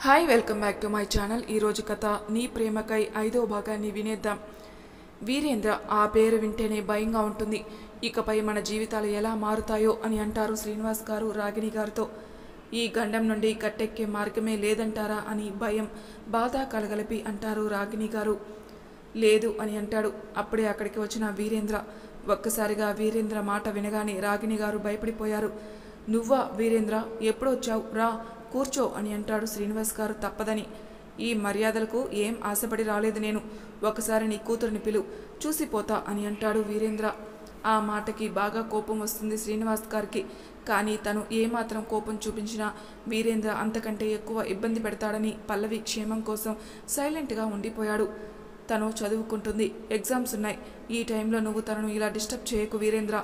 Hi welcome back to my channel. ఈరోజు కథ నీ ప్రేమకై 5వ భాగాన్ని వినేద్దాం. వీరేంద్ర ఆ పేరు వింటేనే భయంగా ఉంటుంది. ఇకపై మన జీవితాలు ఎలా మారుతాయో అని అంటారు శ్రీనివాస్ గారు రాగిణి గారితో. ఈ గండం నుండి గట్టెక్కే మార్గమే లేదంటారా అని భయం బాధ కలగలిపి అంటారు రాగిణి గారు. లేదు అని అంటాడు. అప్పుడే అక్కడికి వచ్చిన వీరేంద్ర. ఒక్కసారిగా వీరేంద్ర మాట వినగానే రాగిణి గారు భయపడిపోయారు. నువ్వా వీరేంద్ర, ఎప్పుడొచ్చావు, రా కూర్చో అని అంటాడు శ్రీనివాస్ గారు తప్పదని. ఈ మర్యాదలకు ఏం ఆశపడి రాలేదు నేను. ఒకసారి నీ కూతురిని పిలు, చూసిపోతా అని అంటాడు వీరేంద్ర. ఆ మాటకి బాగా కోపం వస్తుంది శ్రీనివాస్ గారికి. కానీ తను ఏమాత్రం కోపం చూపించినా వీరేంద్ర అంతకంటే ఎక్కువ ఇబ్బంది పెడతాడని పల్లవి క్షేమం కోసం సైలెంట్గా ఉండిపోయాడు. తను చదువుకుంటుంది, ఎగ్జామ్స్ ఉన్నాయి. ఈ టైంలో నువ్వు తనను ఇలా డిస్టర్బ్ చేయకు వీరేంద్ర.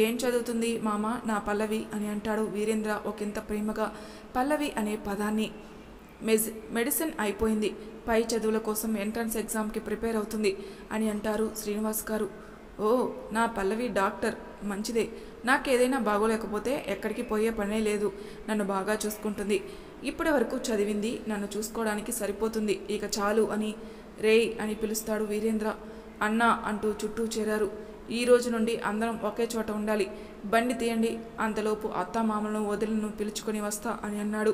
ఏం చదువుతుంది మామ నా పల్లవి అని అంటాడు వీరేంద్ర ఒకంత ప్రేమగా పల్లవి అనే పదాన్ని. మెడిసిన్ అయిపోయింది, పై చదువుల కోసం ఎంట్రన్స్ ఎగ్జామ్కి ప్రిపేర్ అవుతుంది అని అంటారు శ్రీనివాస్ గారు. ఓ, నా పల్లవి డాక్టర్, మంచిదే. నాకేదైనా బాగోలేకపోతే ఎక్కడికి పోయే పనే లేదు, నన్ను బాగా చూసుకుంటుంది. ఇప్పటి వరకు చదివింది నన్ను చూసుకోవడానికి సరిపోతుంది, ఇక చాలు అని రేయ్ అని పిలుస్తాడు వీరేంద్ర. అన్నా అంటూ చుట్టూ చేరారు. ఈ రోజు నుండి అందరం ఒకే చోట ఉండాలి, బండి తీయండి, అంతలోపు అత్తామామలను వదిలను పిలుచుకొని వస్తా అని అన్నాడు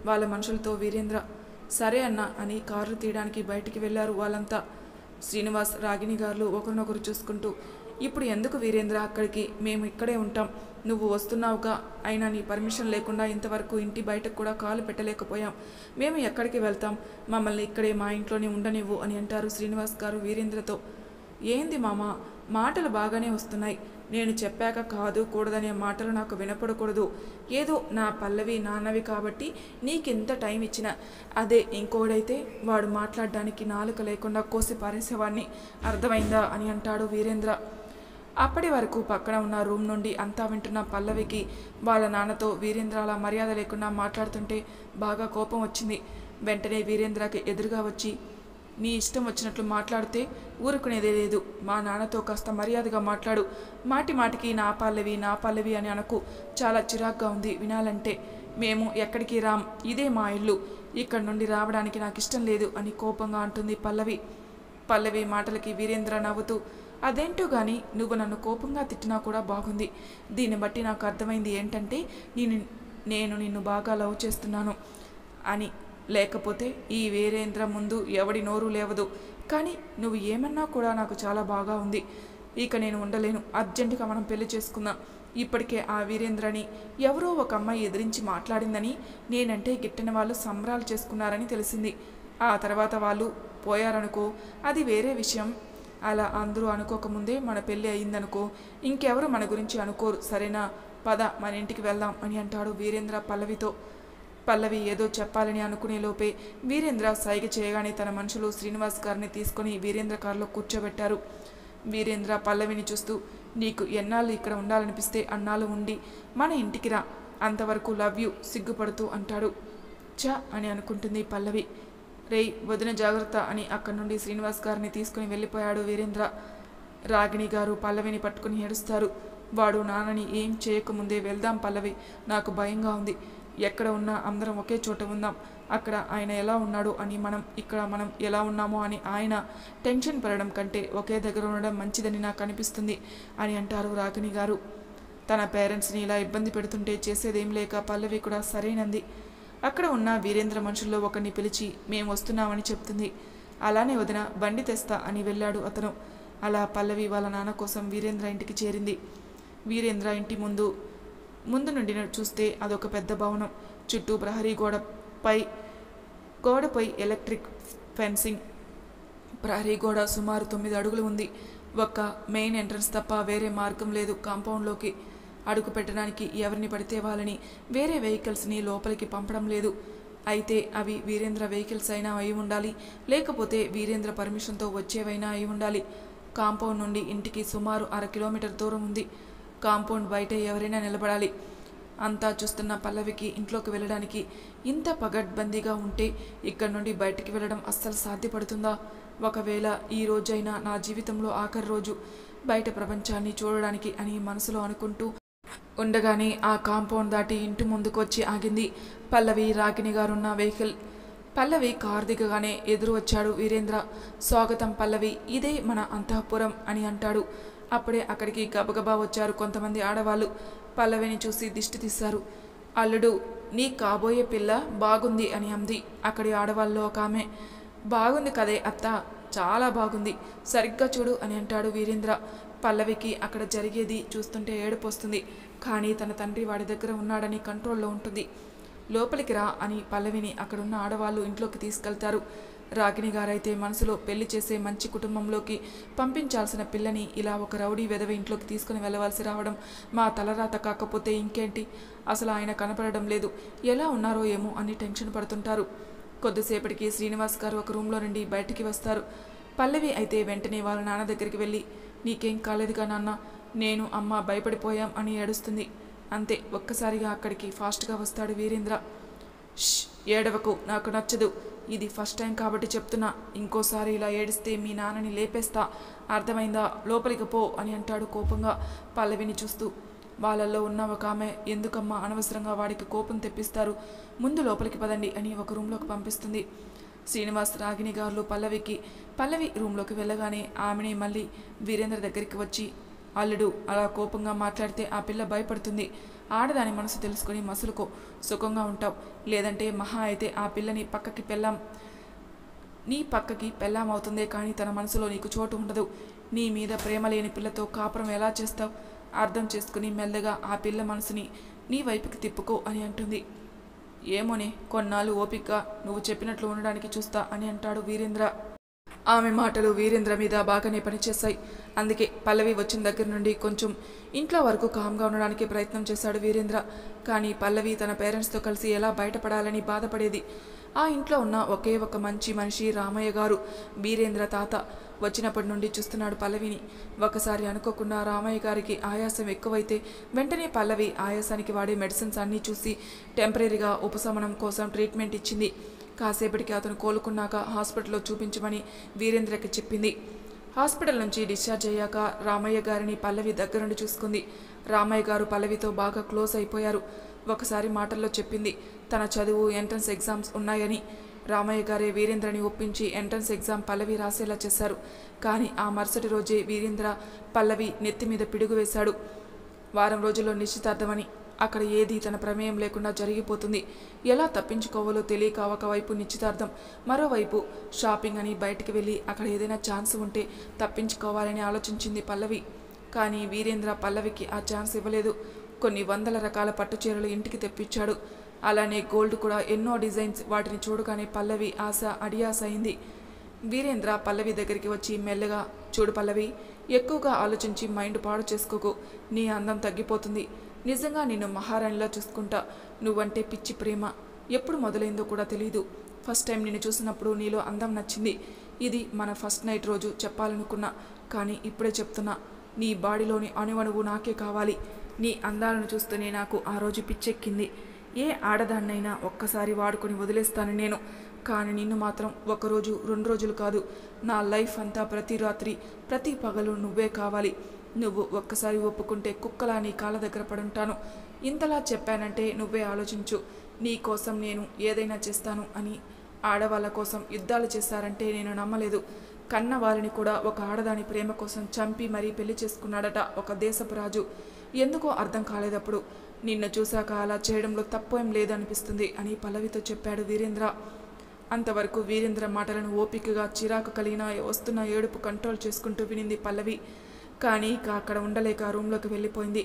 వాళ్ళ మనుషులతో వీరేంద్ర. సరే అన్న అని కారు తీయడానికి బయటికి వెళ్ళారు వాళ్ళంతా. శ్రీనివాస్ రాగిణి గారు ఒకరినొకరు చూసుకుంటూ, ఇప్పుడు ఎందుకు వీరేంద్ర అక్కడికి, మేము ఇక్కడే ఉంటాం, నువ్వు వస్తున్నావుగా, అయినా నీ పర్మిషన్ లేకుండా ఇంతవరకు ఇంటి బయటకు కూడా కాలు పెట్టలేకపోయాం, మేము ఎక్కడికి వెళ్తాం, మమ్మల్ని ఇక్కడే మా ఇంట్లోనే ఉండనివ్వు అని అంటారు శ్రీనివాస్ గారు వీరేంద్రతో. ఏంది మామ, మాటలు బాగానే వస్తున్నాయి, నేను చెప్పాక కాదు కూడదనే మాటలు నాకు వినపడకూడదు. ఏదో నా పల్లవి నాన్నవి కాబట్టి నీకెంత టైం ఇచ్చినా, అదే ఇంకోడైతే వాడు మాట్లాడడానికి నాలుక లేకుండా కోసి పారేసేవాడిని, అర్థమైందా అని అంటాడు వీరేంద్ర. అప్పటి వరకు పక్కన ఉన్న రూమ్ నుండి అంతా వింటున్న పల్లవికి వాళ్ళ నాన్నతో వీరేంద్ర అలా మర్యాద లేకుండా మాట్లాడుతుంటే బాగా కోపం వచ్చింది. వెంటనే వీరేంద్రకి ఎదురుగా వచ్చి, నీ ఇష్టం వచ్చినట్లు మాట్లాడితే ఊరుకునేదే లేదు, మా నాన్నతో కాస్త మర్యాదగా మాట్లాడు, మాటి మాటికి నా పల్లవి అని అనకు, చాలా చిరాగ్గా ఉంది వినాలంటే, మేము ఎక్కడికి రాం, ఇదే మా ఇల్లు, ఇక్కడి నుండి రావడానికి నాకు ఇష్టం లేదు అని కోపంగా అంటుంది పల్లవి. పల్లవి మాటలకి వీరేంద్ర నవ్వుతూ, అదేంటో కానీ నువ్వు నన్ను కోపంగా తిట్టినా కూడా బాగుంది, దీన్ని బట్టి నాకు అర్థమైంది ఏంటంటే నేను నిన్ను బాగా లవ్ చేస్తున్నాను అని, లేకపోతే ఈ వీరేంద్ర ముందు ఎవడి నోరు లేవదు, కానీ నువ్వు ఏమన్నా కూడా నాకు చాలా బాగా ఉంది, ఇక నేను ఉండలేను, అర్జెంటుగా మనం పెళ్లి చేసుకుందాం. ఇప్పటికే ఆ వీరేంద్రని ఎవరో ఒక అమ్మాయి ఎదిరించి మాట్లాడిందని, నేనంటే గిట్టని వాళ్ళు సంబరాలు చేసుకున్నారని తెలిసింది. ఆ తర్వాత వాళ్ళు పోయారనుకో, అది వేరే విషయం. అలా అందరూ అనుకోకముందే మన పెళ్ళి అయిందనుకో, ఇంకెవరు మన గురించి అనుకోరు, సరేనా, పద మన ఇంటికి వెళ్దాం అని అంటాడు వీరేంద్ర పల్లవితో. పల్లవి ఏదో చెప్పాలని అనుకునే లోపే వీరేంద్ర సైగ చేయగానే తన మనుషులు శ్రీనివాస్ గారిని తీసుకొని వీరేంద్ర కారులో కూర్చోబెట్టారు. వీరేంద్ర పల్లవిని చూస్తూ, నీకు ఎన్నాళ్ళు ఇక్కడ ఉండాలనిపిస్తే అన్నాళ్ళు ఉండి మన ఇంటికి రా, అంతవరకు లవ్ యూ సిగ్గుపడుతూ అంటాడు. చ అని అనుకుంటుంది పల్లవి. రేయ్ వదిన జాగ్రత్త అని అక్కడి నుండి శ్రీనివాస్ గారిని తీసుకుని వెళ్ళిపోయాడు వీరేంద్ర. రాగిణి గారు పల్లవిని పట్టుకుని ఏడుస్తారు. వాడు నాన్నని ఏం చేయకముందే వెళ్దాం పల్లవి, నాకు భయంగా ఉంది, ఎక్కడ ఉన్నా అందరం ఒకే చోట ఉందాం, అక్కడ ఆయన ఎలా ఉన్నాడో అని ఇక్కడ మనం ఎలా ఉన్నామో అని ఆయన టెన్షన్ పడడం కంటే ఒకే దగ్గర ఉండడం మంచిదని నాకు అనిపిస్తుంది అని అంటారు రాగిణి గారు. తన పేరెంట్స్ని ఇలా ఇబ్బంది పెడుతుంటే చేసేదేం లేక పల్లవి కూడా సరైనంది. అక్కడ ఉన్న వీరేంద్ర మనుషుల్లో ఒకరిని పిలిచి, మేము వస్తున్నామని చెప్తుంది. అలానే వదిన, బండి తెస్తా అని వెళ్ళాడు అతను. అలా పల్లవి వాళ్ళ నాన్న కోసం వీరేంద్ర ఇంటికి చేరింది. వీరేంద్ర ఇంటి ముందు నుండి చూస్తే అదొక పెద్ద భవనం. చుట్టూ ప్రహరీ గోడపై ఎలక్ట్రిక్ ఫెన్సింగ్. ప్రహరీ గోడ సుమారు 9 అడుగులు ఉంది. ఒక్క మెయిన్ ఎంట్రన్స్ తప్ప వేరే మార్గం లేదు కాంపౌండ్లోకి. అడుగు పెట్టడానికి ఎవరిని పడితే వాళ్ళని, వేరే వెహికల్స్ని లోపలికి పంపడం లేదు. అయితే అవి వీరేంద్ర వెహికల్స్ అయినా అయి ఉండాలి, లేకపోతే వీరేంద్ర పర్మిషన్తో వచ్చేవైనా అయి ఉండాలి. కాంపౌండ్ నుండి ఇంటికి సుమారు 1/2 కిలోమీటర్ దూరం ఉంది. కాంపౌండ్ బయట ఎవరైనా నిలబడాలి. అంతా చూస్తున్న పల్లవికి ఇంట్లోకి వెళ్ళడానికి ఇంత పగడ్బందీగా ఉంటే ఇక్కడి నుండి బయటికి వెళ్ళడం అస్సలు సాధ్యపడుతుందా? ఒకవేళ ఈ రోజైనా నా జీవితంలో ఆఖరి రోజు, బయట ప్రపంచాన్ని చూడడానికి అని మనసులో అనుకుంటూ ఉండగానే ఆ కాంపౌండ్ దాటి ఇంటి ముందుకు వచ్చి ఆగింది పల్లవి రాగిణి గారున్న వెహికల్. పల్లవి కారు దిగగానే ఎదురు వచ్చాడు వీరేంద్ర. స్వాగతం పల్లవి, ఇదే మన అంతఃపురం అని అంటాడు. అప్పుడే అక్కడికి గబగబా వచ్చారు కొంతమంది ఆడవాళ్ళు. పల్లవిని చూసి దిష్టి తీశారు. అల్లుడు, నీ కాబోయే పిల్ల బాగుంది అని అంది అక్కడి ఆడవాళ్ళలో ఒక ఆమె. బాగుంది కదే అత్త, చాలా బాగుంది, సరిగ్గా చూడు అని అంటాడు వీరేంద్ర. పల్లవికి అక్కడ జరిగేది చూస్తుంటే ఏడుపు వస్తుంది. కానీ తన తండ్రి వాడి దగ్గర ఉన్నాడని కంట్రోల్లో ఉంటుంది. లోపలికి రా అని పల్లవిని అక్కడున్న ఆడవాళ్ళు ఇంట్లోకి తీసుకెళ్తారు. రాగిణి గారైతే మనసులో పెళ్లి చేసే మంచి కుటుంబంలోకి పంపించాల్సిన పిల్లని ఇలా ఒక రౌడీ వెధవ ఇంట్లోకి తీసుకుని వెళ్ళవలసి రావడం మా తలరాత కాకపోతే ఇంకేంటి, అసలు ఆయన కనపడడం లేదు, ఎలా ఉన్నారో ఏమో అని టెన్షన్ పడుతుంటారు. కొద్దిసేపటికి శ్రీనివాస్ గారు ఒక రూమ్లో నుండి బయటికి వస్తారు. పల్లవి అయితే వెంటనే వాళ్ళ నాన్న దగ్గరికి వెళ్ళి, నీకేం కాలేదుగా నాన్న, నేను అమ్మ భయపడిపోయాం అని ఏడుస్తుంది. అంతే, ఒక్కసారిగా అక్కడికి ఫాస్ట్గా వస్తాడు వీరేంద్ర. ఏడవకు, నాకు నచ్చదు, ఇది ఫస్ట్ టైం కాబట్టి చెప్తున్నా, ఇంకోసారి ఇలా ఏడిస్తే మీ నాన్నని లేపేస్తా, అర్థమైందా, లోపలికి పో అని అంటాడు కోపంగా పల్లవిని చూస్తూ. వాళ్ళల్లో ఉన్న ఒక ఆమె, ఎందుకమ్మా అనవసరంగా వాడికి కోపం తెప్పిస్తారు, ముందు లోపలికి పదండి అని ఒక రూమ్లోకి పంపిస్తుంది. శ్రీనివాస్, రాగిణి గారు పల్లవి రూమ్లోకి వెళ్ళగానే ఆమెని మళ్ళీ వీరేంద్ర దగ్గరికి వచ్చి, అల్లుడు అలా కోపంగా మాట్లాడితే ఆ పిల్ల భయపడుతుంది, ఆడదాని మనసు తెలుసుకొని మసులుకో, సుఖంగా ఉంటావు, లేదంటే మహా అయితే ఆ పిల్లని నీ పక్కకి పెళ్ళామవుతుందే కానీ తన మనసులో నీకు చోటు ఉండదు. నీ మీద ప్రేమ లేని పిల్లతో కాపురం ఎలా చేస్తావు, అర్థం చేసుకుని మెల్లగా ఆ పిల్ల మనసుని నీ వైపుకి తిప్పుకో అని అంటుంది. ఏమోనే, కొన్నాళ్ళు ఓపికగా నువ్వు చెప్పినట్లు ఉండడానికి చూస్తా అని అంటాడు వీరేంద్ర. ఆమె మాటలు వీరేంద్ర మీద బాగానే పనిచేశాయి. అందుకే పల్లవి వచ్చిన దగ్గర నుండి కొంచెం ఇంట్లో వరకు కామ్గా ఉండడానికి ప్రయత్నం చేశాడు వీరేంద్ర. కానీ పల్లవి తన పేరెంట్స్తో కలిసి ఎలా బయటపడాలని బాధపడేది. ఆ ఇంట్లో ఉన్న ఒకే ఒక మంచి మనిషి రామయ్య గారు, వీరేంద్ర తాత. వచ్చినప్పటి నుండి చూస్తున్నాడు పల్లవిని. ఒకసారి అనుకోకుండా రామయ్య గారికి ఆయాసం ఎక్కువైతే వెంటనే పల్లవి ఆయాసానికి వాడే మెడిసిన్స్ అన్నీ చూసి టెంపరీగా ఉపశమనం కోసం ట్రీట్మెంట్ ఇచ్చింది. కాసేపటికి అతను కోలుకున్నాక హాస్పిటల్లో చూపించమని వీరేంద్రకి చెప్పింది. హాస్పిటల్ నుంచి డిశ్చార్జ్ అయ్యాక రామయ్య గారిని పల్లవి దగ్గరుండి చూసుకుంది. రామయ్య గారు పల్లవితో బాగా క్లోజ్ అయిపోయారు. ఒకసారి మాటల్లో చెప్పింది తన చదువు, ఎంట్రన్స్ ఎగ్జామ్స్ ఉన్నాయని. రామయ్య గారే వీరేంద్రని ఒప్పించి ఎంట్రన్స్ ఎగ్జామ్ పల్లవి రాసేలా చేశారు. కానీ ఆ మరుసటి రోజే వీరేంద్ర పల్లవి నెత్తి మీద పిడుగు వేశాడు. వారం రోజుల్లో నిశ్చితార్థమని. అక్కడ ఏది తన ప్రమేయం లేకుండా జరిగిపోతుంది. ఎలా తప్పించుకోవాలో తెలియక ఒకవైపు నిశ్చితార్థం, మరోవైపు షాపింగ్ అని బయటికి వెళ్ళి అక్కడ ఏదైనా ఛాన్స్ ఉంటే తప్పించుకోవాలని ఆలోచించింది పల్లవి. కానీ వీరేంద్ర పల్లవికి ఆ ఛాన్స్ ఇవ్వలేదు. కొన్ని వందల రకాల పట్టుచీరలు ఇంటికి తెప్పించాడు. అలానే గోల్డ్ కూడా ఎన్నో డిజైన్స్. వాటిని చూడగానే పల్లవి ఆశ అడియాస అయింది. వీరేంద్ర పల్లవి దగ్గరికి వచ్చి మెల్లగా, చూడు పల్లవి, ఎక్కువగా ఆలోచించి మైండ్ పాడు చేసుకోకు, నీ అందం తగ్గిపోతుంది, నిజంగా నిన్ను మహారాణిలా చూసుకుంటా, నువ్వంటే పిచ్చి ప్రేమ, ఎప్పుడు మొదలైందో కూడా తెలీదు. ఫస్ట్ టైం నిన్ను చూసినప్పుడు నీలో అందం నచ్చింది. ఇది మన ఫస్ట్ నైట్ రోజు చెప్పాలనుకున్నా, కానీ ఇప్పుడే చెప్తున్నా, నీ బాడీలోని అణువణువు నాకే కావాలి. నీ అందాలను చూస్తూనే నాకు ఆ రోజు పిచ్చెక్కింది. ఏ ఆడదాన్నైనా ఒక్కసారి వాడుకొని వదిలేస్తాను నేను, కానీ నిన్ను మాత్రం ఒకరోజు 2 రోజులు కాదు, నా లైఫ్ అంతా ప్రతి రాత్రి ప్రతి పగలు నువ్వే కావాలి. నువ్వు ఒక్కసారి ఒప్పుకుంటే కుక్కలా నీ కాళ్ళ దగ్గర పడుంటాను. ఇంతలా చెప్పానంటే నువ్వే ఆలోచించు. నీ కోసం నేను ఏదైనా చేస్తాను అని. ఆడవాళ్ళ కోసం యుద్ధాలు చేశారంటే నేను నమ్మలేదు. కన్న వారిని కూడా ఒక ఆడదాని ప్రేమ కోసం చంపి మరీ పెళ్లి చేసుకున్నాడట ఒక దేశపు రాజు. ఎందుకో అర్థం కాలేదప్పుడు. నిన్ను చూశాక అలా చేయడంలో తప్పేం లేదనిపిస్తుంది అని పల్లవితో చెప్పాడు వీరేంద్ర. అంతవరకు వీరేంద్ర మాటలను ఓపికగా, చిరాకు కలిగిన వస్తున్న ఏడుపు కంట్రోల్ చేసుకుంటూ వినింది పల్లవి. కానీ ఇక అక్కడ ఉండలేక రూమ్లోకి వెళ్ళిపోయింది.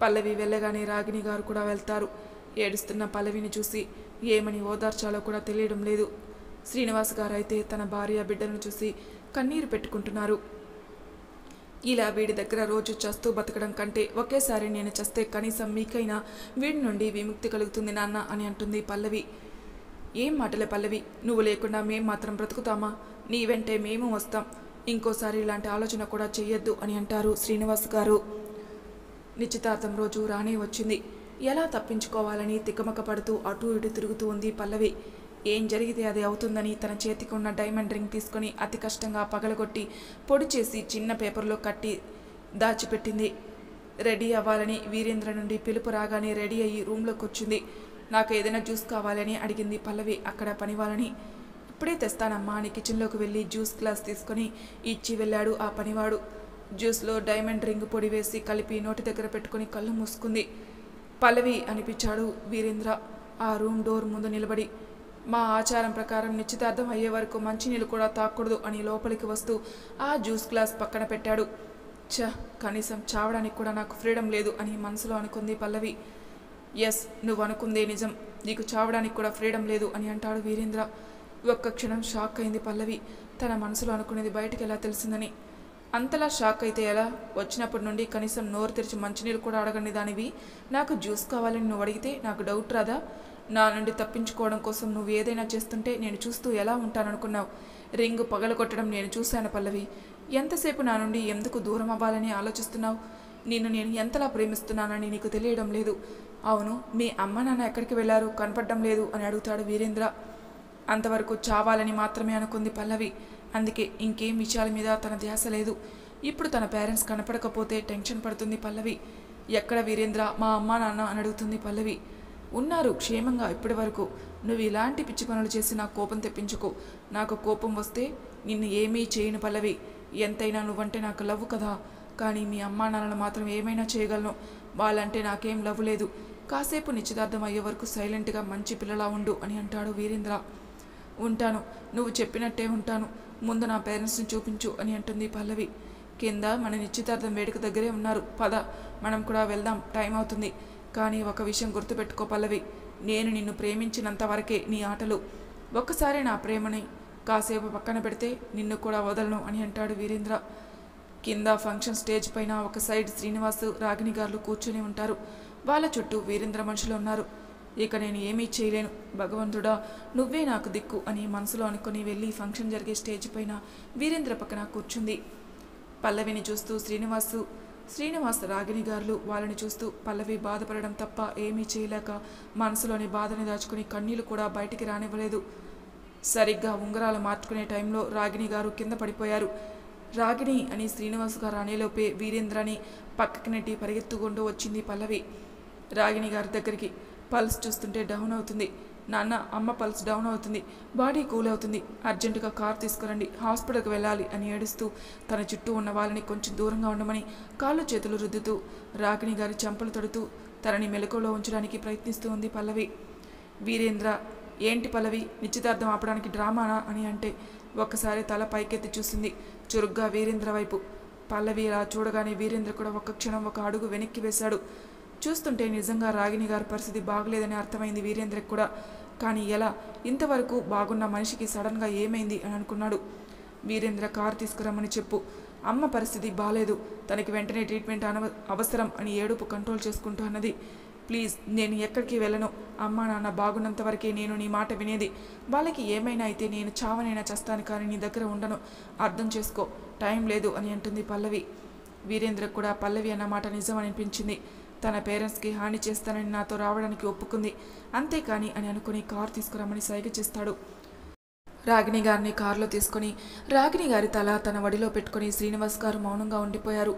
పల్లవి వెళ్ళగానే రాగిణి గారు కూడా వెళ్తారు. ఏడుస్తున్న పల్లవిని చూసి ఏమని ఓదార్చాలో కూడా తెలియడం లేదు. శ్రీనివాస్ గారు అయితే తన భార్య బిడ్డలను చూసి కన్నీరు పెట్టుకుంటున్నారు. ఇలా వీడి దగ్గర రోజు చస్తూ బతకడం కంటే ఒకేసారి నేను చస్తే కనీసం మీకైనా వీడి నుండి విముక్తి కలుగుతుంది నాన్న అని అంటుంది పల్లవి. ఏం మాటలే పల్లవి, నువ్వు లేకుండా మేం మాత్రం బ్రతుకుతామా? నీ వెంటే మేము వస్తాం. ఇంకోసారి ఇలాంటి ఆలోచన కూడా చెయ్యొద్దు అని అంటారు శ్రీనివాస్ గారు. నిశ్చితార్థం రోజు రానే వచ్చింది. ఎలా తప్పించుకోవాలని తికమక పడుతూ అటూ ఇటు తిరుగుతూ ఉంది పల్లవి. ఏం జరిగితే అది అవుతుందని తన చేతికి ఉన్న డైమండ్ రింగ్ తీసుకొని అతి కష్టంగా పగలగొట్టి పొడి చేసి చిన్న పేపర్లో కట్టి దాచిపెట్టింది. రెడీ అవ్వాలని వీరేంద్ర నుండి పిలుపు రాగానే రెడీ అయ్యి రూమ్లోకి వచ్చింది. నాకు ఏదైనా జ్యూస్ కావాలని అడిగింది పల్లవి అక్కడ పనివాళ్ళని. ఇప్పుడే తెస్తానమ్మా అని కిచెన్లోకి వెళ్ళి జ్యూస్ గ్లాస్ తీసుకొని ఇచ్చి వెళ్ళాడు ఆ పనివాడు. జ్యూస్లో డైమండ్ రింగ్ పొడి వేసి కలిపి నోటి దగ్గర పెట్టుకుని కళ్ళు మూసుకుంది. పల్లవి అనిపించాడు వీరేంద్ర ఆ రూమ్ డోర్ ముందు నిలబడి. మా ఆచారం ప్రకారం నిశ్చితార్థం అయ్యే వరకు మంచినీళ్ళు కూడా తాకూడదు అని లోపలికి వస్తూ ఆ జ్యూస్ గ్లాస్ పక్కన పెట్టాడు. కనీసం చావడానికి కూడా నాకు ఫ్రీడమ్ లేదు అని మనసులో అనుకుంది పల్లవి. ఎస్, నువ్వు అనుకుందే నిజం, నీకు చావడానికి కూడా ఫ్రీడమ్ లేదు అని అంటాడు వీరేంద్ర. ఒక్క క్షణం షాక్ అయింది పల్లవి. తన మనసులో అనుకునేది బయటకు ఎలా తెలిసిందని. అంతలా షాక్ అయితే ఎలా? వచ్చినప్పటి నుండి కనీసం నోరు తెరిచి మంచినీళ్ళు కూడా అడగని దానివి నాకు జ్యూస్ కావాలని నువ్వు అడిగితే నాకు డౌట్ రాదా? నా నుండి తప్పించుకోవడం కోసం నువ్వు ఏదైనా చేస్తుంటే నేను చూస్తూ ఎలా ఉంటాననుకున్నావు? రింగు పగలగొట్టడం నేను చూశాను పల్లవి. ఎంతసేపు నా నుండి ఎందుకు దూరం అవ్వాలని ఆలోచిస్తున్నావు? నిన్ను నేను ఎంతలా ప్రేమిస్తున్నానని నీకు తెలియడం లేదు. అవును, మీ అమ్మ నాన్న ఎక్కడికి వెళ్ళారు, కనపడడం లేదు అని అడుగుతాడు వీరేంద్ర. అంతవరకు చావాలని మాత్రమే అనుకుంది పల్లవి. అందుకే ఇంకేం విషయాల మీద తన ధ్యాస లేదు. ఇప్పుడు తన పేరెంట్స్ కనపడకపోతే టెన్షన్ పడుతుంది పల్లవి. ఎక్కడ వీరేంద్ర, మా అమ్మా నాన్న అని అడుగుతుంది పల్లవి. ఉన్నారు క్షేమంగా ఇప్పటి వరకు. నువ్వు ఇలాంటి పిచ్చి పనులు చేసి నాకు కోపం తెప్పించుకో. నాకు కోపం వస్తే నిన్ను ఏమీ చేయను పల్లవి. ఎంతైనా నువ్వంటే నాకు లవ్ కదా, కానీ మీ అమ్మా నాన్నలు మాత్రం ఏమైనా చేయగలను. వాళ్ళంటే నాకేం లవ్ లేదు. కాసేపు నిశ్చితార్థం అయ్యే వరకు సైలెంట్గా మంచి పిల్లలా ఉండు అని అంటాడు వీరేంద్ర. ఉంటాను, నువ్వు చెప్పినట్టే ఉంటాను. ముందు నా పేరెంట్స్ని చూపించు అని అంటుంది పల్లవి. కింద మన నిశ్చితార్థం వేడుక దగ్గరే ఉన్నారు, పద మనం కూడా వెళ్దాం, టైం అవుతుంది. కానీ ఒక విషయం గుర్తుపెట్టుకో పల్లవి, నేను నిన్ను ప్రేమించినంత వరకే నీ ఆటలు. ఒక్కసారి నా ప్రేమని కాసేపు పక్కన పెడితే నిన్ను కూడా వదలను అని అంటాడు వీరేంద్ర. కింద ఫంక్షన్ స్టేజ్ పైన ఒక సైడ్ శ్రీనివాసు రాగిణి గారు కూర్చొని ఉంటారు. వాళ్ళ చుట్టూ వీరేంద్ర మనుషులు ఉన్నారు. ఇక నేను ఏమీ చేయలేను, భగవంతుడా నువ్వే నాకు దిక్కు అని మనసులో అనుకుని వెళ్ళి ఫంక్షన్ జరిగే స్టేజ్ పైన వీరేంద్ర పక్కన కూర్చుంది. పల్లవిని చూస్తూ శ్రీనివాస్ రాగిణి గారు వాళ్ళని చూస్తూ పల్లవి బాధపడడం తప్ప ఏమీ చేయలేక మనసులోని బాధని దాచుకుని కన్నీళ్లు కూడా బయటికి రానివ్వలేదు. సరిగ్గా ఉంగరాలు మార్చుకునే టైంలో రాగిణి గారు కింద పడిపోయారు. రాగిణి అని శ్రీనివాస్ గారు అనేలోపే వీరేంద్రని పక్కకి నెట్టి పరిగెత్తుకుంటూ వచ్చింది పల్లవి. రాగిణి గారి దగ్గరికి. పల్స్ చూస్తుంటే డౌన్ అవుతుంది. నాన్న, అమ్మ పల్స్ డౌన్ అవుతుంది, బాడీ కూల్ అవుతుంది, అర్జెంటుగా కార్ తీసుకురండి, హాస్పిటల్కి వెళ్ళాలి అని ఏడుస్తూ తన చుట్టూ ఉన్న వాళ్ళని కొంచెం దూరంగా ఉండమని కాళ్ళు చేతులు రుద్దుతూ రాగిణి గారి చెంపలు తడుతూ తనని మెలకువలో ఉంచడానికి ప్రయత్నిస్తూ ఉంది పల్లవి. వీరేంద్ర, ఏంటి పల్లవి, నిశ్చితార్థం ఆపడానికి డ్రామానా అని అంటే ఒక్కసారి తల పైకెత్తి చూసింది చురుగ్గా వీరేంద్ర వైపు. పల్లవి ఇలా చూడగానే వీరేంద్ర కూడా ఒక్క క్షణం ఒక అడుగు వెనక్కి వేశాడు. చూస్తుంటే నిజంగా రాగిణి గారి పరిస్థితి బాగలేదని అర్థమైంది వీరేంద్రకి కూడా. కానీ ఎలా, ఇంతవరకు బాగున్న మనిషికి సడన్గా ఏమైంది అని అనుకున్నాడు. వీరేంద్ర కారు తీసుకురమ్మని చెప్పు, అమ్మ పరిస్థితి బాలేదు, తనకి వెంటనే ట్రీట్మెంట్ అవసరం అని ఏడుపు కంట్రోల్ చేసుకుంటూ అన్నది. ప్లీజ్, నేను ఎక్కడికి వెళ్ళను, అమ్మ నాన్న బాగున్నంత వరకే నేను నీ మాట వినేది. వాళ్ళకి ఏమైనా అయితే నేను చావనైనా చేస్తాను, కానీ నీ దగ్గర ఉండను, అర్థం చేసుకో, టైం లేదు అని అంటుంది పల్లవి. వీరేంద్రకు కూడా పల్లవి అన్న మాట నిజం అనిపించింది. తన పేరెంట్స్కి హాని చేస్తానని నాతో రావడానికి ఒప్పుకుంది, అంతేకాని అని అనుకుని కారు తీసుకురమ్మని సైగ చేస్తాడు. రాగిణి గారిని కారులో తీసుకొని రాగిణి గారి తల తన వడిలో పెట్టుకుని శ్రీనివాస్ గారు మౌనంగా ఉండిపోయారు.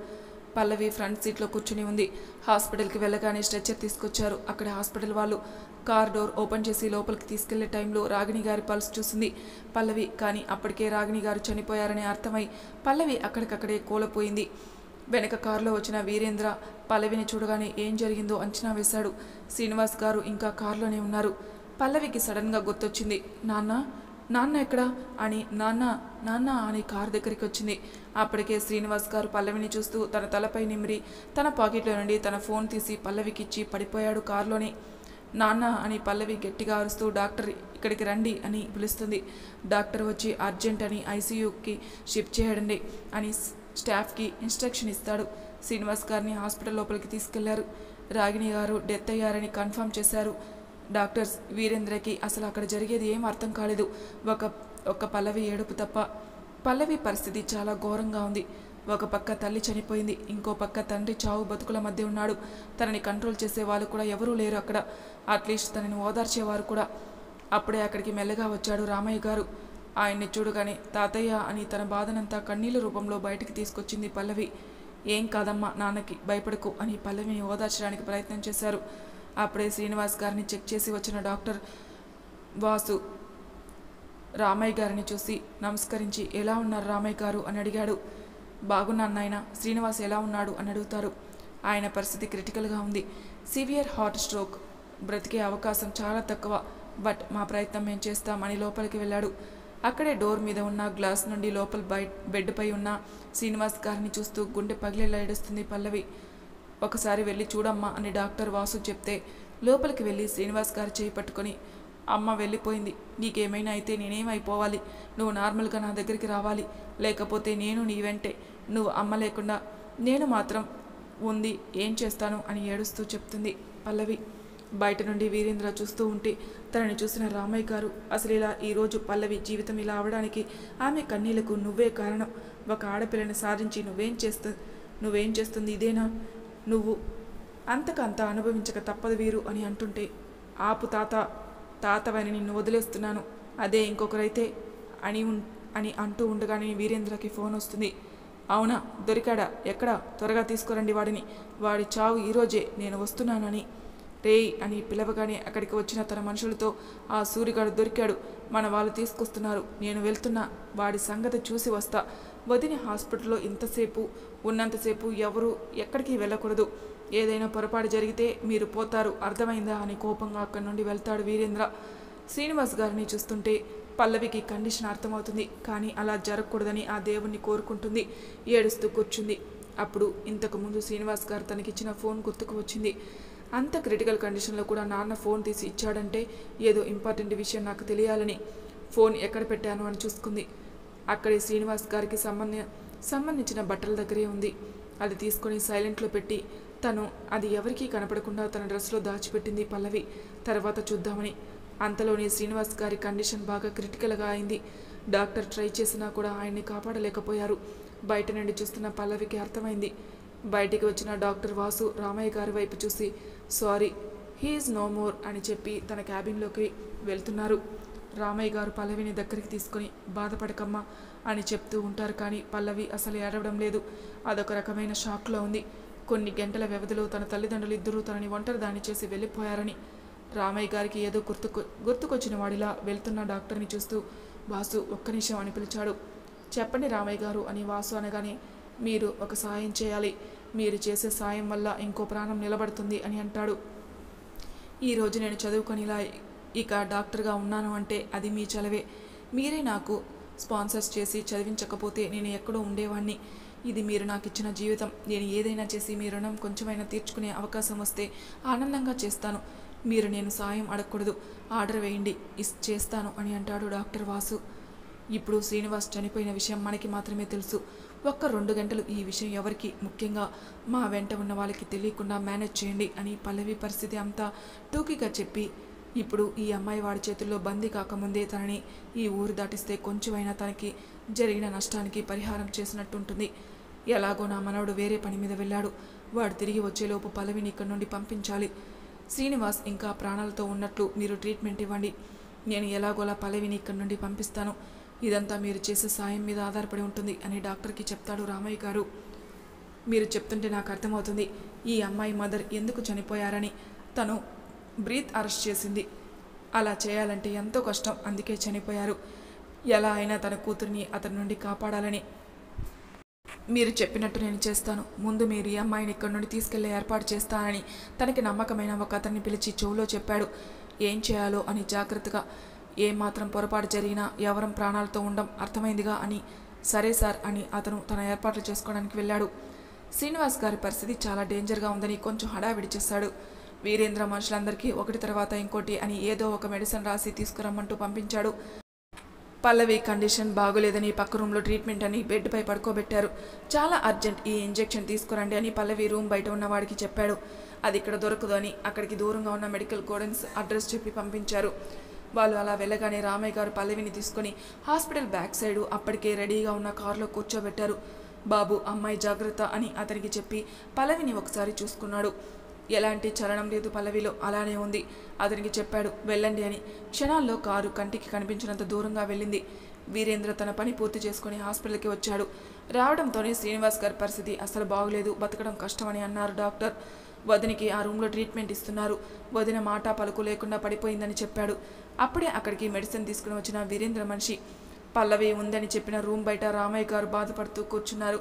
పల్లవి ఫ్రంట్ సీట్లో కూర్చుని ఉంది. హాస్పిటల్కి వెళ్ళగానే స్ట్రెచ్చర్ తీసుకొచ్చారు. అక్కడ హాస్పిటల్ వాళ్ళు కార్ డోర్ ఓపెన్ చేసి లోపలికి తీసుకెళ్లే టైంలో రాగిణి గారి పల్స్ చూసింది పల్లవి. కానీ అప్పటికే రాగిణి గారు చనిపోయారని అర్థమై పల్లవి అక్కడికక్కడే కూలపోయింది. వెనక కారులో వచ్చిన వీరేంద్ర పల్లవిని చూడగానే ఏం జరిగిందో అంచనా వేశాడు. శ్రీనివాస్ గారు ఇంకా కారులోనే ఉన్నారు. పల్లవికి సడన్గా గుర్తొచ్చింది. నాన్న ఎక్కడా అని నాన్న అని కారు దగ్గరికి వచ్చింది. అప్పటికే శ్రీనివాస్ గారు పల్లవిని చూస్తూ తన తలపై నిమిరి తన పాకెట్లో నుండి తన ఫోన్ తీసి పల్లవికి ఇచ్చి పడిపోయాడు కారులోనే. నాన్న అని పల్లవి గట్టిగా అరుస్తూ డాక్టర్ ఇక్కడికి రండి అని పిలుస్తుంది. డాక్టర్ వచ్చి అర్జెంట్ అని ఐసీయూకి షిఫ్ట్ చేయడండి అని స్టాఫ్కి ఇన్స్ట్రక్షన్ ఇస్తాడు. శ్రీనివాస్ గారిని హాస్పిటల్ లోపలికి తీసుకెళ్లారు. రాగిణి గారు డెత్ అయ్యారని కన్ఫర్మ్ చేశారు డాక్టర్స్. వీరేంద్రకి అసలు అక్కడ జరిగేది ఏం అర్థం కాలేదు, ఒక పల్లవి ఏడుపు తప్ప. పల్లవి పరిస్థితి చాలా ఘోరంగా ఉంది. ఒక పక్క తల్లి చనిపోయింది, ఇంకో పక్క తండ్రి చావు బతుకుల మధ్య ఉన్నాడు. తనని కంట్రోల్ చేసే వాళ్ళు కూడా ఎవరూ లేరు అక్కడ, అట్లీస్ట్ తనని ఓదార్చేవారు కూడా. అప్పుడే అక్కడికి మెల్లగా వచ్చాడు రామయ్య గారు. ఆయన్ని చూడగానే తాతయ్య అని తన బాధనంతా కన్నీళ్ళ రూపంలో బయటికి తీసుకొచ్చింది పల్లవి. ఏం కాదమ్మా, నాన్నకి భయపడకు అని పల్లవిని ఓదార్చడానికి ప్రయత్నం చేశారు. అప్పుడే శ్రీనివాస్ గారిని చెక్ చేసి వచ్చిన డాక్టర్ వాసు రామయ్య గారిని చూసి నమస్కరించి, ఎలా ఉన్నారు రామయ్య గారు అని అడిగాడు. బాగున్నాను నాయన. శ్రీనివాస్ ఎలా ఉన్నాడు అని అడుగుతారు. ఆయన పరిస్థితి క్రిటికల్గా ఉంది. Severe heart stroke. బ్రతికే అవకాశం చాలా తక్కువ. బట్ మా ప్రయత్నం మేము చేస్తామని లోపలికి వెళ్ళాడు. అక్కడే డోర్ మీద ఉన్న గ్లాస్ నుండి లోపల బెడ్పై ఉన్న శ్రీనివాస్ గారిని చూస్తూ గుండె పగిలేలా ఏడుస్తుంది పల్లవి. ఒకసారి వెళ్ళి చూడమ్మా అని డాక్టర్ వాసు చెప్తే లోపలికి వెళ్ళి శ్రీనివాస్ గారు చేయి పట్టుకొని, అమ్మ వెళ్ళిపోయింది. నీకేమైనా అయితే నేనేమైపోవాలి? నువ్వు నార్మల్గా నా దగ్గరికి రావాలి. లేకపోతే నేను నీ వెంటే. నువ్వు అమ్మ లేకుండా నేను మాత్రం ఉంది ఏం చేస్తాను అని ఏడుస్తూ చెప్తుంది పల్లవి. బయట నుండి వీరేంద్ర చూస్తూ ఉంటే తనని చూసిన రామయ్య గారు, అసలు ఇలా ఈరోజు పల్లవి జీవితం ఇలా అవడానికి ఆమె కన్నీళ్లకు నువ్వే కారణం. ఒక ఆడపిల్లని సాధించి నువ్వేం చేస్తుంది ఇదేనా? నువ్వు అంతకంత అనుభవించక తప్పదు వీరు అని అంటుంటే, ఆపు తాతవని నిన్ను వదిలేస్తున్నాను, అదే ఇంకొకరైతే అని అంటూ ఉండగానే వీరేంద్రకి ఫోన్ వస్తుంది. అవునా, దొరికాడా? ఎక్కడా? త్వరగా తీసుకురండి వాడిని. వాడి చావు ఈరోజే, నేను వస్తున్నానని. రేయ్ అని పిలవగానే అక్కడికి వచ్చిన తన మనుషులతో, ఆ సూరిగాడు దొరికాడు, మన వాళ్ళు తీసుకొస్తున్నారు, నేను వెళ్తున్నా, వాడి సంగతి చూసి వస్తా. వదిన హాస్పిటల్లో ఇంతసేపు ఉన్నంతసేపు ఎవరు ఎక్కడికి వెళ్ళకూడదు. ఏదైనా పొరపాటు జరిగితే మీరు పోతారు, అర్థమైందా అని కోపంగా అక్కడి నుండి వెళ్తాడు వీరేంద్ర. శ్రీనివాస్ గారిని చూస్తుంటే పల్లవికి కండిషన్ అర్థమవుతుంది. కానీ అలా జరగకూడదని ఆ దేవుణ్ణి కోరుకుంటుంది. ఏడుస్తూ కూర్చుంది. అప్పుడు ఇంతకుముందు శ్రీనివాస్ గారు తనకిచ్చిన ఫోన్ గుర్తుకు వచ్చింది. అంత క్రిటికల్ కండిషన్లో కూడా నాన్న ఫోన్ తీసి ఇచ్చాడంటే ఏదో ఇంపార్టెంట్ విషయం నాకు తెలియాలని ఫోన్ ఎక్కడ పెట్టాను అని చూసుకుంది. అక్కడే శ్రీనివాస్ గారికి సంబంధించిన బట్టల దగ్గరే ఉంది. అది తీసుకొని సైలెంట్లో పెట్టి తను అది ఎవరికీ కనపడకుండా తన డ్రెస్లో దాచిపెట్టింది పల్లవి. తర్వాత చూద్దామని. అంతలోనే శ్రీనివాస్ గారి కండిషన్ బాగా క్రిటికల్గా అయింది. డాక్టర్ ట్రై చేసినా కూడా ఆయన్ని కాపాడలేకపోయారు. బయట నుండి చూస్తున్న పల్లవికి అర్థమైంది. బయటికి వచ్చిన డాక్టర్ వాసు రామయ్య గారి వైపు చూసి, సారీ, హీఈస్ నో మోర్ అని చెప్పి తన క్యాబిన్లోకి వెళ్తున్నారు. రామయ్య గారు పల్లవిని దగ్గరికి తీసుకొని, బాధపడకమ్మా అని చెప్తూ ఉంటారు. కానీ పల్లవి అసలు ఏడవడం లేదు. అదొక రకమైన షాక్లో ఉంది. కొన్ని గంటల వ్యవధిలో తన తల్లిదండ్రులు ఇద్దరూ తనని ఒంటరిదాన్ని చేసి వెళ్ళిపోయారని. రామయ్య గారికి ఏదో గుర్తుకొచ్చిన వాడిలా వెళ్తున్న డాక్టర్ని చూస్తూ, వాసు ఒక్క నిమిషం అని పిలిచాడు. చెప్పండి రామయ్య గారు అని వాసు అనగానే, మీరు ఒక సాయం చేయాలి. మీరు చేసే సాయం వల్ల ఇంకో ప్రాణం నిలబడుతుంది అని అంటాడు. ఈరోజు నేను చదువుకొని ఇలా ఇక డాక్టర్గా ఉన్నాను అంటే అది మీ చలవే. మీరే నాకు స్పాన్సర్స్ చేసి చదివించకపోతే నేను ఎక్కడో ఉండేవాడిని. ఇది మీరు నాకు ఇచ్చిన జీవితం. నేను ఏదైనా చేసి మీ రుణం కొంచెమైనా తీర్చుకునే అవకాశం వస్తే ఆనందంగా చేస్తాను. మీరు నేను సాయం అడగకూడదు, ఆర్డర్ వేయండి, చేస్తాను అని అంటాడు డాక్టర్ వాసు. ఇప్పుడు శ్రీనివాస్ చనిపోయిన విషయం మనకి మాత్రమే తెలుసు. ఒక్క 2 గంటలు ఈ విషయం ఎవరికి, ముఖ్యంగా మా వెంట ఉన్న వాళ్ళకి తెలియకుండా మేనేజ్ చేయండి అని పల్లవి పరిస్థితి అంతా టూకీగా చెప్పి, ఇప్పుడు ఈ అమ్మాయి వాడి చేతుల్లో బందీ కాకముందే తనని ఈ ఊరు దాటిస్తే కొంచెమైనా తనకి జరిగిన నష్టానికి పరిహారం చేసినట్టుంటుంది. ఎలాగో నా మనవడు వేరే పని మీద వెళ్ళాడు. వాడు తిరిగి వచ్చేలోపు పల్లవిని ఇక్కడి నుండి పంపించాలి. శ్రీనివాస్ ఇంకా ప్రాణాలతో ఉన్నట్లు మీరు ట్రీట్మెంట్ ఇవ్వండి. నేను ఎలాగోలా పల్లవిని ఇక్కడి నుండి పంపిస్తాను. ఇదంతా మీరు చేసే సాయం మీద ఆధారపడి ఉంటుంది అని డాక్టర్కి చెప్తాడు రామయ్య గారు. మీరు చెప్తుంటే నాకు అర్థమవుతుంది ఈ అమ్మాయి మదర్ ఎందుకు చనిపోయారని. తను బ్రీత్ అరెస్ట్ చేసింది. అలా చేయాలంటే ఎంతో కష్టం, అందుకే చనిపోయారు. ఎలా అయినా తన కూతురిని అతని నుండి కాపాడాలని. మీరు చెప్పినట్టు నేను చేస్తాను. ముందు మీరు ఈ అమ్మాయిని ఇక్కడి నుండి తీసుకెళ్లే ఏర్పాటు చేస్తానని తనకి నమ్మకమైన ఒక అతన్ని పిలిచి చెవులో చెప్పాడు. ఏం చేయాలో అని జాగ్రత్తగా. ఏమాత్రం పొరపాటు జరిగినా ఎవరం ప్రాణాలతో ఉండం, అర్థమైందిగా అని. సరే సార్ అని అతను తన ఏర్పాట్లు చేసుకోవడానికి వెళ్ళాడు. శ్రీనివాస్ గారి పరిస్థితి చాలా డేంజర్గా ఉందని కొంచెం హడావిడి చేశాడు. వీరేంద్ర మనుషులందరికీ ఒకటి తర్వాత ఇంకోటి అని ఏదో ఒక మెడిసిన్ రాసి తీసుకురమ్మంటూ పంపించాడు. పల్లవి కండిషన్ బాగోలేదని పక్క రూమ్లో ట్రీట్మెంట్ అని బెడ్పై పడుకోబెట్టారు. చాలా అర్జెంట్, ఈ ఇంజెక్షన్ తీసుకురండి అని పల్లవి రూమ్ బయట ఉన్న వాడికి చెప్పాడు. అది ఇక్కడ దొరకదు అని అక్కడికి దూరంగా ఉన్న మెడికల్ గోడెన్స్ అడ్రస్ చెప్పి పంపించారు. వాళ్ళు అలా వెళ్ళగానే రామయ్య గారు పల్లవిని తీసుకొని హాస్పిటల్ బ్యాక్ సైడు అప్పటికే రెడీగా ఉన్న కారులో కూర్చోబెట్టారు. బాబు, అమ్మాయి జాగ్రత్త అని అతనికి చెప్పి పల్లవిని ఒకసారి చూసుకున్నాడు. ఎలాంటి చలనం లేదు పల్లవిలో, అలానే ఉంది. అతనికి చెప్పాడు వెళ్ళండి అని. క్షణాల్లో కారు కంటికి కనిపించినంత దూరంగా వెళ్ళింది. వీరేంద్ర తన పని పూర్తి చేసుకుని హాస్పిటల్కి వచ్చాడు. రావడంతోనే శ్రీనివాస్ గారి పరిస్థితి అసలు బాగోలేదు, బతకడం కష్టమని అన్నారు డాక్టర్. వదినికి ఆ రూమ్లో ట్రీట్మెంట్ ఇస్తున్నారు. వదిన మాట పలుకు లేకుండా పడిపోయిందని చెప్పాడు. అప్పుడే అక్కడికి మెడిసిన్ తీసుకుని వచ్చిన వీరేంద్ర మనిషి పల్లవి ఉందని చెప్పిన రూమ్ బయట రామయ్య గారు బాధపడుతూ కూర్చున్నారు.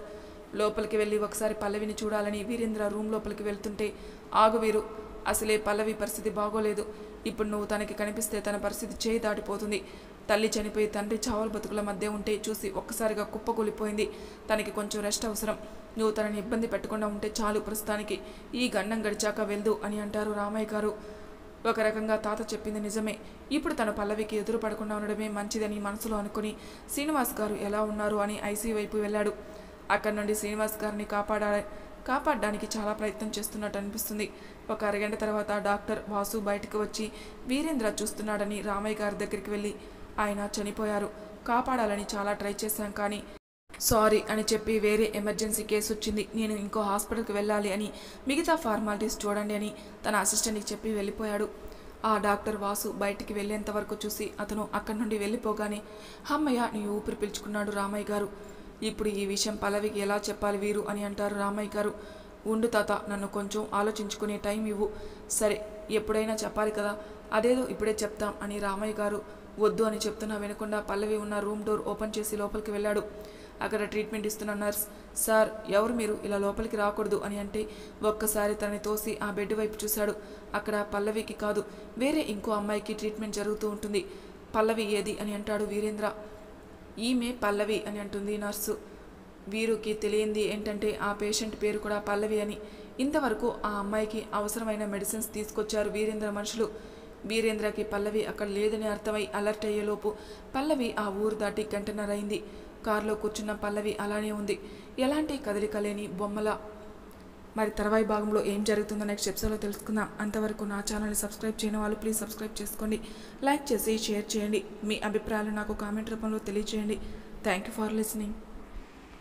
లోపలికి వెళ్ళి ఒకసారి పల్లవిని చూడాలని వీరేంద్ర రూమ్ లోపలికి వెళ్తుంటే, ఆగు వీరు, అసలే పల్లవి పరిస్థితి బాగోలేదు. ఇప్పుడు నువ్వు తనకి కనిపిస్తే తన పరిస్థితి చేయి దాటిపోతుంది. తల్లి చనిపోయి తండ్రి చావల బతుకుల మధ్య ఉంటే చూసి ఒక్కసారిగా కుప్పకూలిపోయింది. తనకి కొంచెం రెస్ట్ అవసరం. నువ్వు తనని ఇబ్బంది పెట్టకుండా ఉంటే చాలు, ప్రస్తుతానికి ఈ గండం గడిచాక వెళ్దు అని అంటారు రామయ్య గారు. ఒక రకంగా తాత చెప్పింది నిజమే. ఇప్పుడు తన పల్లవికి ఎదురు పడకుండా ఉండడమే మంచిదని మనసులో అనుకుని శ్రీనివాస్ గారు ఎలా ఉన్నారు అని ఐసీ వైపు వెళ్ళాడు. అక్కడి నుండి శ్రీనివాస్ గారిని కాపాడడానికి చాలా ప్రయత్నం చేస్తున్నట్టు అనిపిస్తుంది. ఒక అరగంట తర్వాత డాక్టర్ వాసు బయటకు వచ్చి వీరేంద్ర చూస్తున్నాడని రామయ్య గారి దగ్గరికి వెళ్ళి, ఆయన చనిపోయారు, కాపాడాలని చాలా ట్రై చేశాం కానీ సారీ అని చెప్పి వేరే ఎమర్జెన్సీ కేసు వచ్చింది, నేను ఇంకో హాస్పిటల్కి వెళ్ళాలి అని మిగతా ఫార్మాలిటీస్ చూడండి అని తన అసిస్టెంట్కి చెప్పి వెళ్ళిపోయాడు. ఆ డాక్టర్ వాసు బయటికి వెళ్ళేంత వరకు చూసి అతను అక్కడి నుండి వెళ్ళిపోగానే అమ్మయ్య నీ ఊపిరి పీల్చుకున్నాడు రామయ్య గారు. ఇప్పుడు ఈ విషయం పల్లవికి ఎలా చెప్పాలి వీరు అని అంటారు రామయ్య గారు. ఉండు తాత, నన్ను కొంచెం ఆలోచించుకునే టైం ఇవ్వు. సరే, ఎప్పుడైనా చెప్పాలి కదా, అదేదో ఇప్పుడే చెప్తాం అని రామయ్య గారు వద్దు అని చెప్తున్నా వినకుండా పల్లవి ఉన్న రూమ్ డోర్ ఓపెన్ చేసి లోపలికి వెళ్ళాడు. అక్కడ ట్రీట్మెంట్ ఇస్తున్న నర్స్, సార్ ఎవరు మీరు, ఇలా లోపలికి రాకూడదు అని అంటే ఒక్కసారి తనని తోసి ఆ బెడ్ వైపు చూశాడు. అక్కడ పల్లవికి కాదు, వేరే ఇంకో అమ్మాయికి ట్రీట్మెంట్ జరుగుతూ ఉంటుంది. పల్లవి ఏది అని అంటాడు వీరేంద్ర. ఈమె పల్లవి అని అంటుంది నర్సు. వీరుకి తెలియంది ఏంటంటే ఆ పేషెంట్ పేరు కూడా పల్లవి అని. ఇంతవరకు ఆ అమ్మాయికి అవసరమైన మెడిసిన్స్ తీసుకొచ్చారు వీరేంద్ర మనుషులు. వీరేంద్రకి పల్లవి అక్కడ లేదని అర్థమై అలర్ట్ అయ్యేలోపు పల్లవి ఆ ఊరు దాటి గంటన్నర అయింది. కారులో కూర్చున్న పల్లవి అలానే ఉంది, ఎలాంటి కదలిక లేని బొమ్మల. మరి తర్వాయి భాగంలో ఏం జరుగుతుందో నెక్స్ట్ ఎపిసోడ్లో తెలుసుకుందాం. అంతవరకు నా ఛానల్ని సబ్స్క్రైబ్ చేయని వాళ్ళు ప్లీజ్ సబ్స్క్రైబ్ చేసుకోండి, లైక్ చేసి షేర్ చేయండి, మీ అభిప్రాయాలు నాకు కామెంట్ రూపంలో తెలియజేయండి. Thank you for listening.